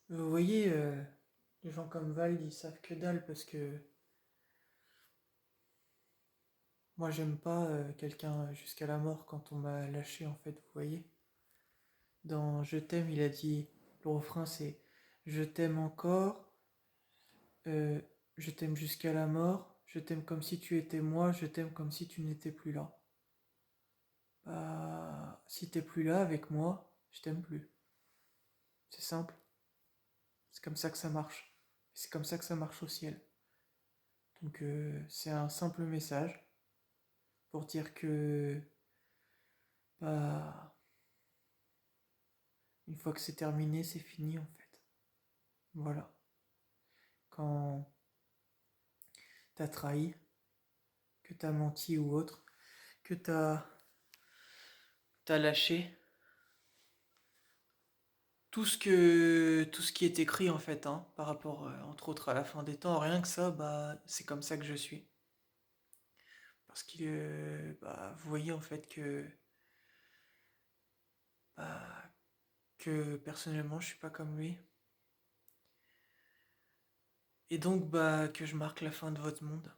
Vous voyez, les gens comme Val, ils savent que dalle parce que moi, j'aime pas quelqu'un jusqu'à la mort quand on m'a lâché, en fait, vous voyez. Dans Je t'aime, il a dit, le refrain c'est Je t'aime encore, euh, je t'aime jusqu'à la mort, je t'aime comme si tu étais moi, je t'aime comme si tu n'étais plus là. Bah, si t'es plus là avec moi, je t'aime plus. C'est simple, c'est comme ça que ça marche. C'est comme ça que ça marche au ciel. Donc c'est un simple message pour dire que bah, une fois que c'est terminé, c'est fini en fait. Voilà. Quand t'as trahi, que t'as menti ou autre, que t'as lâché, tout ce qui est écrit en fait, hein, par rapport entre autres à la fin des temps, rien que ça, bah c'est comme ça que je suis. Parce que bah, vous voyez en fait bah, que personnellement je suis pas comme lui. Et donc bah que je marque la fin de votre monde.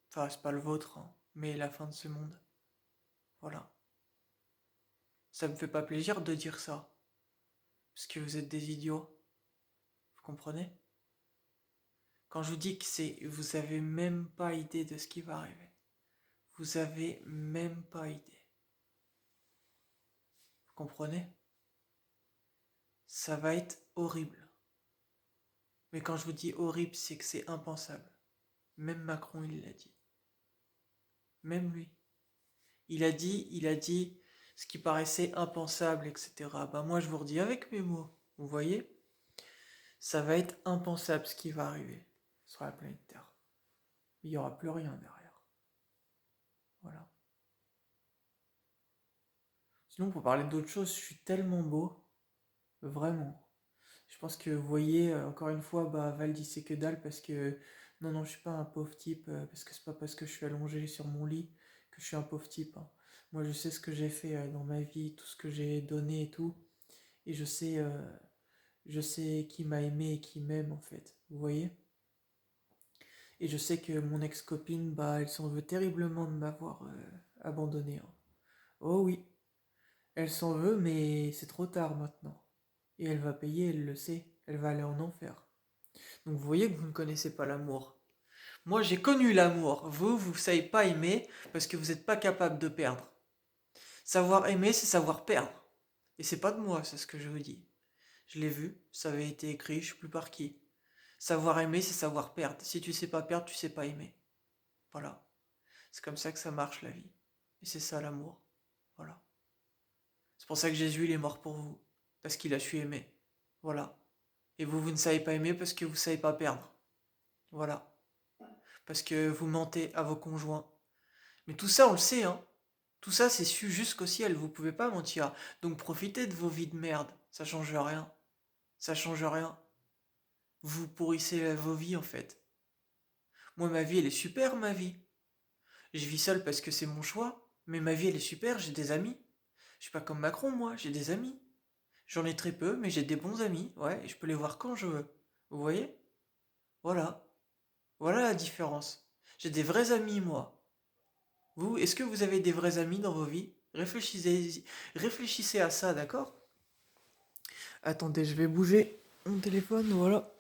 Enfin c'est pas le vôtre, hein, mais la fin de ce monde. Voilà. Ça me fait pas plaisir de dire ça. Parce que vous êtes des idiots. Vous comprenez? Quand je vous dis que c'est. Vous avez même pas idée de ce qui va arriver. Vous avez même pas idée. Vous comprenez? Ça va être horrible. Mais quand je vous dis horrible, c'est que c'est impensable. Même Macron, il l'a dit. Même lui. Il a dit ce qui paraissait impensable, etc. Bah moi, je vous redis avec mes mots. Vous voyez? Ça va être impensable ce qui va arriver sur la planète Terre. Il n'y aura plus rien derrière. Voilà. Sinon, pour parler d'autre chose, je suis tellement beau. Vraiment. Je pense que vous voyez, encore une fois, bah, Val dit c'est que dalle parce que. Non, non, je suis pas un pauvre type, parce que c'est pas parce que je suis allongé sur mon lit que je suis un pauvre type, hein. Moi, je sais ce que j'ai fait dans ma vie, tout ce que j'ai donné et tout. Et je sais qui m'a aimé et qui m'aime, en fait. Vous voyez? Et je sais que mon ex-copine, bah, elle s'en veut terriblement de m'avoir abandonné, hein. Oh oui, elle s'en veut, mais c'est trop tard maintenant. Et elle va payer, elle le sait. Elle va aller en enfer. Donc vous voyez que vous ne connaissez pas l'amour. Moi, j'ai connu l'amour. Vous savez pas aimer parce que vous n'êtes pas capable de perdre. Savoir aimer, c'est savoir perdre. Et c'est pas de moi, c'est ce que je vous dis. Je l'ai vu, ça avait été écrit, je sais plus par qui. Savoir aimer, c'est savoir perdre. Si tu sais pas perdre, tu sais pas aimer. Voilà. C'est comme ça que ça marche la vie. Et c'est ça l'amour. Voilà. C'est pour ça que Jésus, il est mort pour vous. Parce qu'il a su aimer. Voilà. Et vous ne savez pas aimer parce que vous ne savez pas perdre. Voilà. Parce que vous mentez à vos conjoints. Mais tout ça, on le sait, hein. Tout ça, c'est su jusqu'au ciel. Vous pouvez pas mentir. Donc profitez de vos vies de merde. Ça change rien. Ça change rien. Vous pourrissez vos vies, en fait. Moi, ma vie, elle est super, ma vie. Je vis seul parce que c'est mon choix. Mais ma vie, elle est super. J'ai des amis. Je suis pas comme Macron, moi. J'ai des amis. J'en ai très peu, mais j'ai des bons amis. Ouais, et je peux les voir quand je veux. Vous voyez? Voilà. Voilà la différence. J'ai des vrais amis, moi. Vous, est-ce que vous avez des vrais amis dans vos vies? Réfléchissez à ça, d'accord? Attendez, je vais bouger mon téléphone, voilà.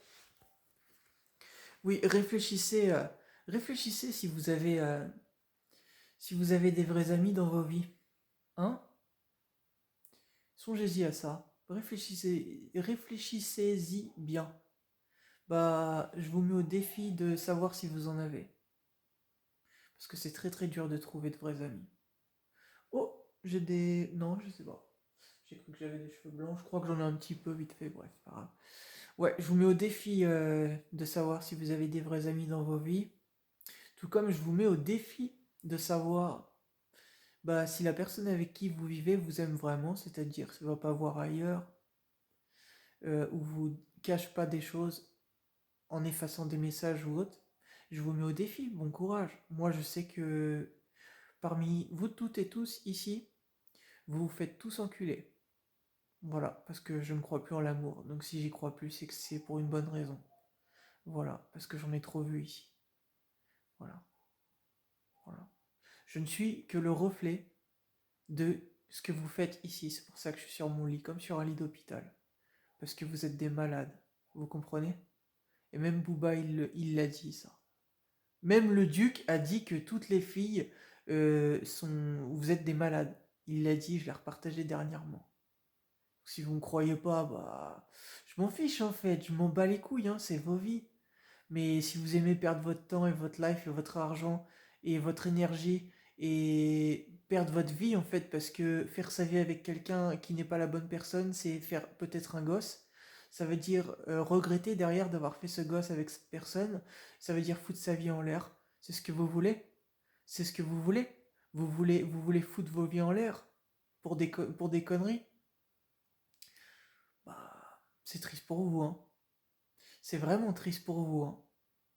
Oui, réfléchissez si vous avez des vrais amis dans vos vies, hein? Songez-y à ça. Réfléchissez-y bien. Bah, je vous mets au défi de savoir si vous en avez, parce que c'est très très dur de trouver de vrais amis. Oh, j'ai des, non, je sais pas. J'ai cru que j'avais des cheveux blancs. Je crois que j'en ai un petit peu vite fait. Bref, c'est pas grave. Ouais, je vous mets au défi de savoir si vous avez des vrais amis dans vos vies. Tout comme je vous mets au défi de savoir bah, si la personne avec qui vous vivez vous aime vraiment, c'est-à-dire ne va pas voir ailleurs, ou vous cache pas des choses en effaçant des messages ou autre. Je vous mets au défi, bon courage. Moi je sais que parmi vous toutes et tous ici, vous vous faites tous enculer. Voilà, parce que je ne crois plus en l'amour. Donc si j'y crois plus, c'est que c'est pour une bonne raison. Voilà, parce que j'en ai trop vu ici. Voilà, voilà. Je ne suis que le reflet de ce que vous faites ici. C'est pour ça que je suis sur mon lit, comme sur un lit d'hôpital. Parce que vous êtes des malades. Vous comprenez? Et même Booba, il l'a dit, ça. Même le duc a dit que toutes les filles sont... Vous êtes des malades. Il l'a dit, je l'ai repartagé dernièrement. Si vous me croyez pas, bah... Je m'en fiche en fait, je m'en bats les couilles, hein, c'est vos vies. Mais si vous aimez perdre votre temps et votre life et votre argent et votre énergie et perdre votre vie en fait, parce que faire sa vie avec quelqu'un qui n'est pas la bonne personne, c'est faire peut-être un gosse. Ça veut dire regretter derrière d'avoir fait ce gosse avec cette personne. Ça veut dire foutre sa vie en l'air. C'est ce que vous voulez? C'est ce que vous voulez? Vous voulez foutre vos vies en l'air pour des conneries? Bah, c'est triste pour vous, hein. C'est vraiment triste pour vous, hein.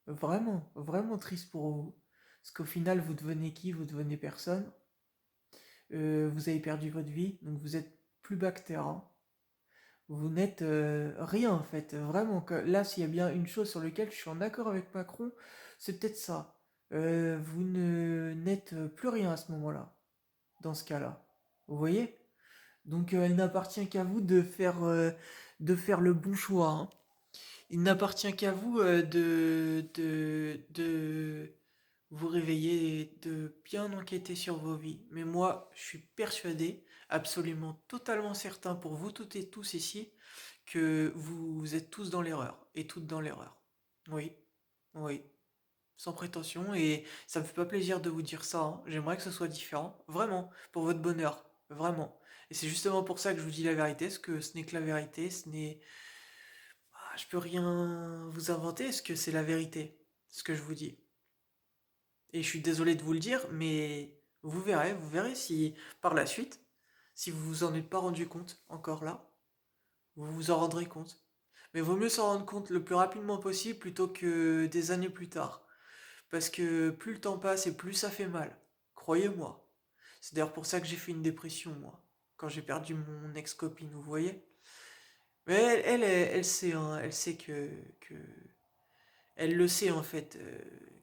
Vraiment, vraiment triste pour vous. Parce qu'au final, vous devenez qui? Vous devenez personne. Vous avez perdu votre vie, donc vous êtes plus bas que terrain. Vous n'êtes rien en fait. Vraiment, là, s'il y a bien une chose sur laquelle je suis en accord avec Macron, c'est peut-être ça. Vous ne n'êtes plus rien à ce moment-là, dans ce cas-là. Vous voyez? Donc il n'appartient qu'à vous de faire le bon choix, hein. Il n'appartient qu'à vous de vous réveiller et de bien enquêter sur vos vies. Mais moi, je suis persuadé, absolument totalement certain pour vous toutes et tous ici, que vous êtes tous dans l'erreur et toutes dans l'erreur. Oui, oui, sans prétention. Et ça me fait pas plaisir de vous dire ça, hein. J'aimerais que ce soit différent, vraiment, pour votre bonheur, vraiment. Et c'est justement pour ça que je vous dis la vérité, parce que ce n'est que la vérité, ce n'est je peux rien vous inventer, est-ce que c'est la vérité, ce que je vous dis. Et je suis désolé de vous le dire, mais vous verrez si par la suite, si vous vous en êtes pas rendu compte encore là, vous vous en rendrez compte. Mais vaut mieux s'en rendre compte le plus rapidement possible plutôt que des années plus tard. Parce que plus le temps passe et plus ça fait mal. Croyez-moi. C'est d'ailleurs pour ça que j'ai fait une dépression, moi. Quand j'ai perdu mon ex-copine, vous voyez. Mais elle sait, hein, elle sait que elle le sait en fait,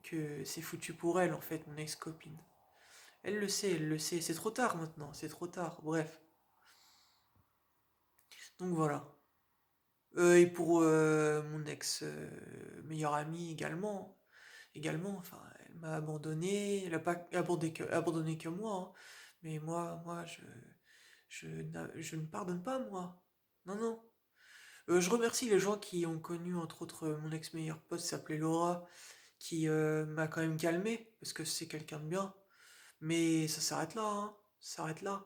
que c'est foutu pour elle en fait, mon ex-copine. Elle le sait. C'est trop tard maintenant, c'est trop tard. Bref. Donc voilà. Et pour mon ex meilleure amie également, enfin, elle m'a abandonné. Elle a pas abandonné que moi, hein. Mais moi, je ne pardonne pas moi. Non, non. Je remercie les gens qui ont connu, entre autres, mon ex meilleure pote s'appelait Laura, qui m'a quand même calmé, parce que c'est quelqu'un de bien. Mais ça s'arrête là, hein. Ça s'arrête là.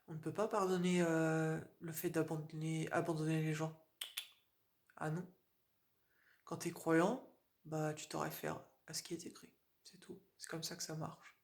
On ne peut pas pardonner le fait abandonner les gens. Ah non. Quand t'es croyant, bah tu te réfères à ce qui est écrit. C'est tout. C'est comme ça que ça marche.